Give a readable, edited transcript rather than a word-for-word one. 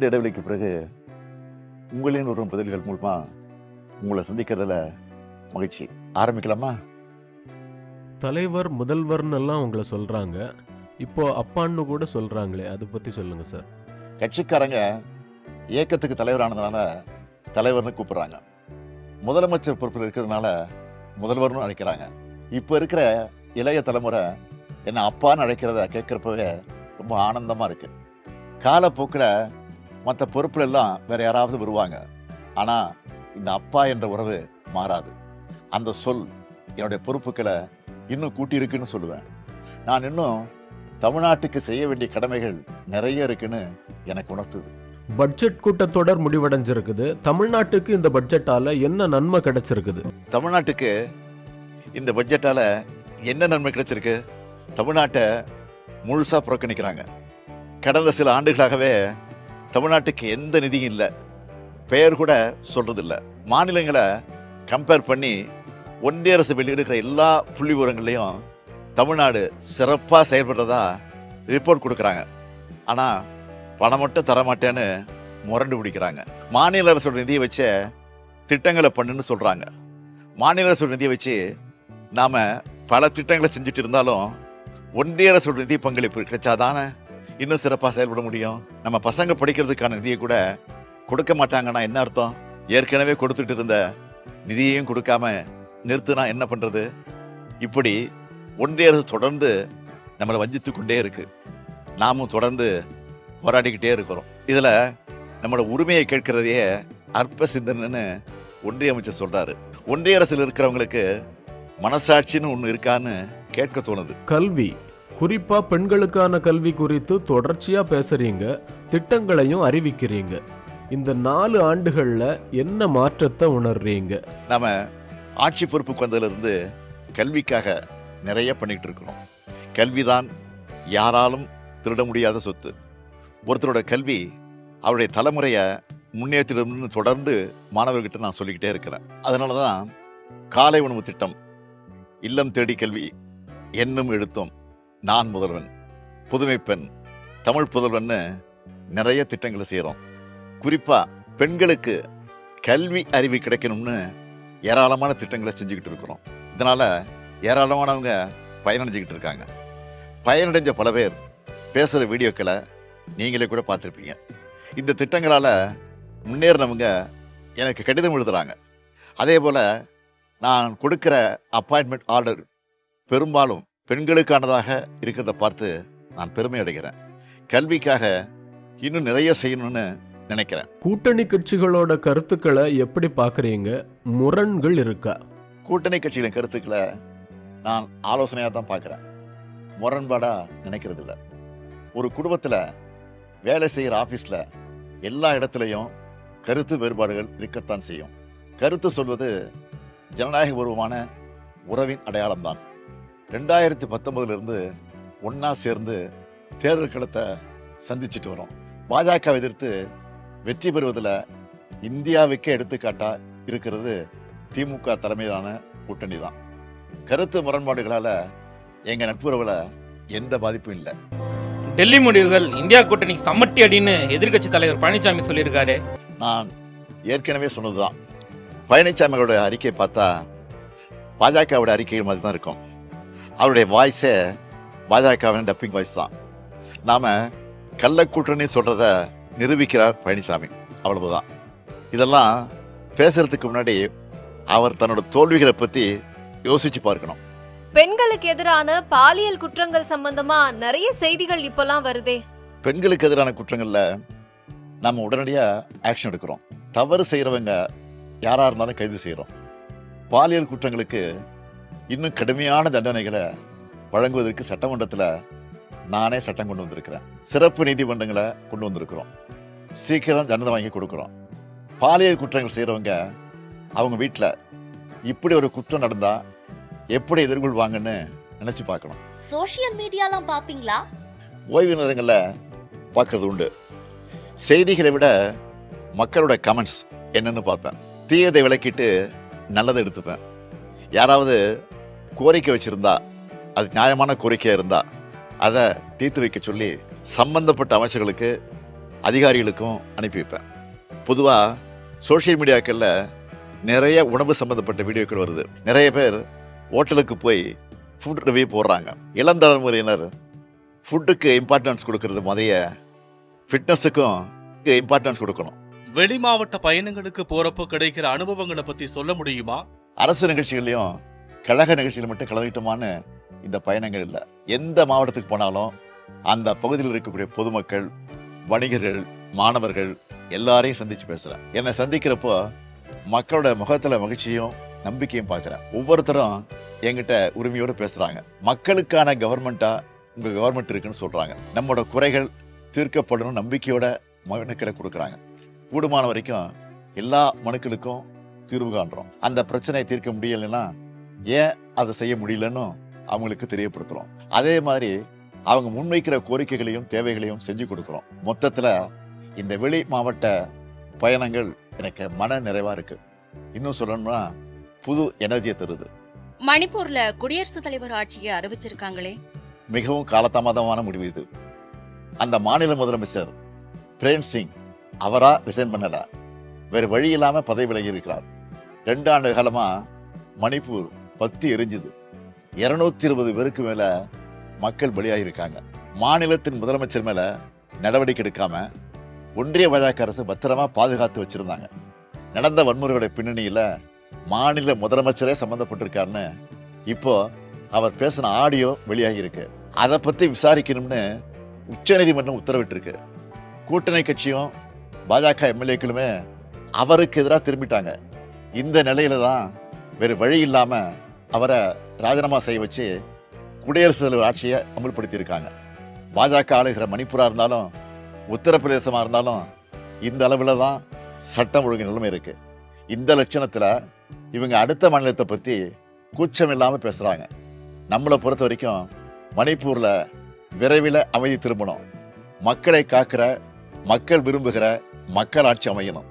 நீண்ட இடைவெளிக்கு பிறகு உங்களின் ஒரு பதில்கள் மூலமா உங்களை சந்திக்கிறதுல மகிழ்ச்சி. ஆரம்பிக்கலாமா? தலைவர் முதல்வர்னு எல்லாம் உங்களை சொல்றாங்க, இப்போ அப்பான்னு கூட சொல்றாங்களே, அதை பத்தி சொல்லுங்க சார். கட்சிக்காரங்க இயக்கத்துக்கு தலைவரானதுனால தலைவர்னு கூப்பிடுறாங்க. முதலமைச்சர் பொறுப்பில் இருக்கிறதுனால முதல்வர்னு அழைக்கிறாங்க. இப்போ இருக்கிற இளைய தலைமுறை என்ன அப்பான்னு அழைக்கிறத கேட்குறப்பவே ரொம்ப ஆனந்தமா இருக்கு. காலப்போக்கில் மற்ற பொறுப்புல எல்லாம் வேற யாராவது வருவாங்க, ஆனா இந்த அப்பா என்ற உறவு மாறாது. அந்த சொல் என்னுடைய பொறுப்புகளை இன்னும் கூட்டியிருக்குன்னு சொல்லுவேன். நான் இன்னும் தமிழ்நாட்டுக்கு செய்ய வேண்டிய கடமைகள் நிறைய இருக்குன்னு எனக்கு உணர்த்துது. பட்ஜெட் கூட்டத்தொடர் முடிவடைஞ்சிருக்குது. தமிழ்நாட்டுக்கு இந்த பட்ஜெட்டால என்ன நன்மை கிடைச்சிருக்குது? தமிழ்நாட்டுக்கு இந்த பட்ஜெட்டால என்ன நன்மை கிடைச்சிருக்கு? தமிழ்நாட்டை முழுசா புறக்கணிக்கிறாங்க. கடந்த சில ஆண்டுகளாகவே தமிழ்நாட்டுக்கு எந்த நிதியும் இல்லை, பெயர் கூட சொல்றது இல்லை. மாநிலங்களை கம்பேர் பண்ணி ஒன்றிய அரசு வெளியிடுகிற எல்லா புள்ளி விவரங்களையும் தமிழ்நாடு சிறப்பாக செயல்படுறதா ரிப்போர்ட் கொடுக்குறாங்க. ஆனால் பணம் மட்டும் தரமாட்டேன்னு முரண்டு பிடிக்கிறாங்க. மாநில அரசோட நிதியை வச்ச திட்டங்களை பண்ணுன்னு சொல்கிறாங்க. மாநில அரசோட நிதியை வச்சு நாம் பல திட்டங்களை செஞ்சுட்டு இருந்தாலும் ஒன்றிய அரசோட நிதி பங்களிப்பு கிடைச்சாதானே இன்னும் சிறப்பாக செயல்பட முடியும். நம்ம பசங்க படிக்கிறதுக்கான நிதியை கூட கொடுக்க மாட்டாங்கன்னா என்ன அர்த்தம்? ஏற்கனவே கொடுத்துட்டு இருந்த நிதியையும் கொடுக்காம நிறுத்தினா என்ன பண்ணுறது? இப்படி ஒன்றிய அரசு தொடர்ந்து நம்மளை வஞ்சித்து கொண்டே இருக்கு. நாமும் தொடர்ந்து போராடிக்கிட்டே இருக்கிறோம். இதில் நம்மளோட உரிமையை கேட்கிறதையே அற்ப சிந்தனைன்னு ஒன்றிய அமைச்சர் சொல்றாரு. ஒன்றிய அரசில் இருக்கிறவங்களுக்கு மனசாட்சின்னு ஒன்று இருக்கான்னு கேட்க தோணுது. கல்வி, குறிப்பா பெண்களுக்கான கல்வி குறித்து தொடர்ச்சியா பேசுறீங்க, திட்டங்களையும் அறிவிக்கிறீங்க. இந்த 4 ஆண்டுகள்ல என்ன மாற்றத்தை உணர்றீங்க? நாம ஆட்சி பொறுப்புக்கு வந்ததிலிருந்து கல்விக்காக நிறைய பண்ணிட்டு இருக்கிறோம். கல்விதான் யாராலும் திருட முடியாத சொத்து. ஒருத்தரோட கல்வி அவருடைய தலைமுறையை முன்னேற்றிடும்னு தொடர்ந்து மாணவர்கிட்ட நான் சொல்லிக்கிட்டே இருக்கிறேன். அதனால தான் காலை உணவு திட்டம், இல்லம் தேடி கல்வி, எண்ணும் எழுத்தும், நான் முதல்வன், புதுமை பெண், தமிழ் புதல்வன்னு நிறைய திட்டங்களை செய்கிறோம். குறிப்பாக பெண்களுக்கு கல்வி அறிவு கிடைக்கணும்னு ஏராளமான திட்டங்களை செஞ்சுக்கிட்டு இருக்கிறோம். இதனால் ஏராளமானவங்க பயனடைஞ்சிக்கிட்டு இருக்காங்க. பயனடைஞ்ச பல பேர் பேசுகிற வீடியோக்களை நீங்களே கூட பார்த்துருப்பீங்க. இந்த திட்டங்களால் முன்னேறினவங்க எனக்கு கடிதம் எழுதுகிறாங்க. அதே போல் நான் கொடுக்குற அப்பாயின்மெண்ட் ஆர்டர் பெரும்பாலும் பெண்களுக்கானதாக இருக்கிறத பார்த்து நான் பெருமை அடைகிறேன். கல்விக்காக இன்னும் நிறைய செய்யணும்னு நினைக்கிறேன். கூட்டணி கட்சிகளோட கருத்துக்களை எப்படி பார்க்குறீங்க? முரண்கள் இருக்கா? கூட்டணி கட்சிகளின் கருத்துக்களை நான் ஆலோசனையாக தான் பார்க்குறேன், முரண்பாடாக நினைக்கிறது இல்லை. ஒரு குடும்பத்தில் வேலை செய்கிற ஆஃபீஸில் எல்லா இடத்துலையும் கருத்து வேறுபாடுகள் இருக்கத்தான் செய்யும். கருத்து சொல்வது ஜனநாயக பூர்வமான உறவின் அடையாளம்தான். 2019 ஒன்றா சேர்ந்து தேர்தல் களத்தை சந்திச்சுட்டு வரோம். பாஜக எதிர்த்து வெற்றி பெறுவதில் இந்தியாவுக்கே எடுத்துக்காட்டா இருக்கிறது திமுக தலைமையிலான கூட்டணி தான். கருத்து முரண்பாடுகளால் எங்கள் நட்புறவில் எந்த பாதிப்பும் இல்லை. டெல்லி முடிவுகள் இந்தியா கூட்டணிக்கு சம்மட்டி அடின்னு எதிர்க்கட்சி தலைவர் பழனிசாமி சொல்லியிருக்காரு. நான் ஏற்கனவே சொன்னதுதான். பழனிசாமியோட அறிக்கையை பார்த்தா பாஜகவோட அறிக்கை மாதிரி தான் இருக்கும். அவருடைய வாய்ஸே பாஜகவின் டப்பிங் வாய்ஸ் தான். நாம் கள்ள கூட்டணி சொல்கிறத நிரூபிக்கிறார் பழனிசாமி, அவ்வளவுதான். இதெல்லாம் பேசுறதுக்கு முன்னாடி அவர் தன்னோட தோல்விகளை பற்றி யோசிச்சு பார்க்கணும். பெண்களுக்கு எதிரான பாலியல் குற்றங்கள் சம்பந்தமா நிறைய செய்திகள் இப்பெல்லாம் வருதே. பெண்களுக்கு எதிரான குற்றங்களில் நம்ம உடனடியாக ஆக்ஷன் எடுக்கிறோம். தவறு செய்கிறவங்க யாராக இருந்தாலும் கைது செய்கிறோம். பாலியல் குற்றங்களுக்கு இன்னும் கடுமையான தண்டனைகளை வழங்குவதற்கு சட்டமன்றத்தில் நானே சட்டம் கொண்டு வந்திருக்கிறேன். சிறப்பு நீதிமன்றங்களை கொண்டு வந்திருக்கிறோம். சீக்கிரம் தண்டனை வாங்கி கொடுக்குறோம். பாலியல் குற்றங்கள் செய்கிறவங்க அவங்க வீட்டில் இப்படி ஒரு குற்றம் நடந்தால் எப்படி எதிர்கொள்வாங்கன்னு நினச்சி பார்க்கணும். சோஷியல் மீடியாலாம் பார்ப்பீங்களா? ஓய்வு நேரங்களில் பார்க்கறது உண்டு. செய்திகளை விட மக்களோட கமெண்ட்ஸ் என்னன்னு பார்ப்பேன். தீயதை விளக்கிட்டு நல்லதை எடுத்துப்பேன். யாராவது கோரிக்கை வச்சுருந்தா, அது நியாயமான கோரிக்கையாக இருந்தால் அதை தீர்த்து வைக்க சொல்லி சம்பந்தப்பட்ட அமைச்சர்களுக்கு அதிகாரிகளுக்கும் அனுப்பி வைப்பேன். பொதுவாக சோஷியல் மீடியாக்களில் நிறைய உணவு சம்மந்தப்பட்ட வீடியோக்கள் வருது. நிறைய பேர் ஹோட்டலுக்கு போய் ஃபுட் ரிவ்யூ போடுறாங்க. இளம் தலைமுறையினர் ஃபுட்டுக்கு இம்பார்ட்டன்ஸ் கொடுக்கறது முதைய ஃபிட்னஸுக்கும் இம்பார்ட்டன்ஸ் கொடுக்கணும். வெளி மாவட்ட பயணங்களுக்கு போறப்போ கிடைக்கிற அனுபவங்களை பத்தி சொல்ல முடியுமா? அரசு நிகழ்ச்சிகளையும் கழக நிகழ்ச்சிகள் மட்டும் கலந்துக்கிட்டோமான்னு இந்த பயணங்கள் இல்லை. எந்த மாவட்டத்துக்கு போனாலும் அந்த பகுதியில் இருக்கக்கூடிய பொதுமக்கள், வணிகர்கள், மாணவர்கள் எல்லாரையும் சந்திச்சு பேசுறேன். என்னை சந்திக்கிறப்போ மக்களோட முகத்துல மகிழ்ச்சியும் நம்பிக்கையும் பார்க்குறேன். ஒவ்வொருத்தரும் என்கிட்ட உரிமையோடு பேசுறாங்க. மக்களுக்கான கவர்மெண்டா உங்க கவர்மெண்ட் இருக்குன்னு சொல்றாங்க. நம்மளோட குறைகள் தீர்க்கப்படணும் நம்பிக்கையோட மனுக்களை கொடுக்குறாங்க. கூடுமான வரைக்கும் எல்லா மனுக்களுக்கும் தீர்வு காண்றோம். அந்த பிரச்சனையை தீர்க்க முடியலைன்னா ஏன் அதை செய்ய முடியலன்னு அவங்களுக்கு தெரியப்படுத்துறோம். அதே மாதிரி அவங்க முன்வைக்கிற கோரிக்கைகளையும் தேவைகளையும் செஞ்சு கொடுக்குறோம். மொத்தத்துல இந்த வெளி மாவட்ட பயணங்கள் எனக்கு மன நிறைவா இருக்கு. இன்னும் சொல்லணும்னா புது எனர்ஜியை தருது. மணிப்பூர்ல குடியரசுத் தலைவர் ஆட்சியை அறிவிச்சிருக்காங்களே, மிகவும் காலதாமதமான முடிவு இது. அந்த மாநில முதலமைச்சர் பிரேம் சிங் அவரா ரிசைன் பண்ணல, வேறு வழி இல்லாம பதவி விலகி இருக்கிறார். 2 ஆண்டு காலமா மணிப்பூர் பத்தி எரிஞ்சுது. 220 பேருக்கு மேல மக்கள் பலியாகியிருக்காங்க. மாநிலத்தின் முதலமைச்சர் மேல நடவடிக்கை எடுக்காம ஒன்றிய பாஜக அரசு பத்திரமா பாதுகாத்து வச்சிருந்தாங்க. நடந்த வன்முறையோட பின்னணியில மாநில முதலமைச்சரே சம்பந்தப்பட்டிருக்காருன்னு இப்போ அவர் பேசின ஆடியோ வெளியாகி இருக்கு. அதை பத்தி விசாரிக்கணும்னு உச்சநீதிமன்றம் உத்தரவிட்டிருக்கு. கூட்டணி கட்சியும் பாஜக எம்எல்ஏக்களுமே அவருக்கு எதிராக திரும்பிட்டாங்க. இந்த நிலையில தான் வேறு வழி இல்லாம அவரை ராஜினாமா செய்ய வச்சு குடியரசுத் தலைவர் ஆட்சியை அமல்படுத்தியிருக்காங்க. பாஜக ஆளுகிற மணிப்பூரா இருந்தாலும் உத்தரப்பிரதேசமா இருந்தாலும் இந்த அளவுல தான் சட்டம் ஒழுங்கு நிலைமை இருக்கு. இந்த லட்சணத்துல இவங்க அடுத்த மாநிலத்தை பத்தி கூச்சம் இல்லாம பேசுறாங்க. நம்மளை பொறுத்த வரைக்கும் மணிப்பூர்ல விரைவில் அமைதி திரும்பணும். மக்களை காக்கிற, மக்கள் விரும்புகிற மக்கள் ஆட்சி அமையணும்.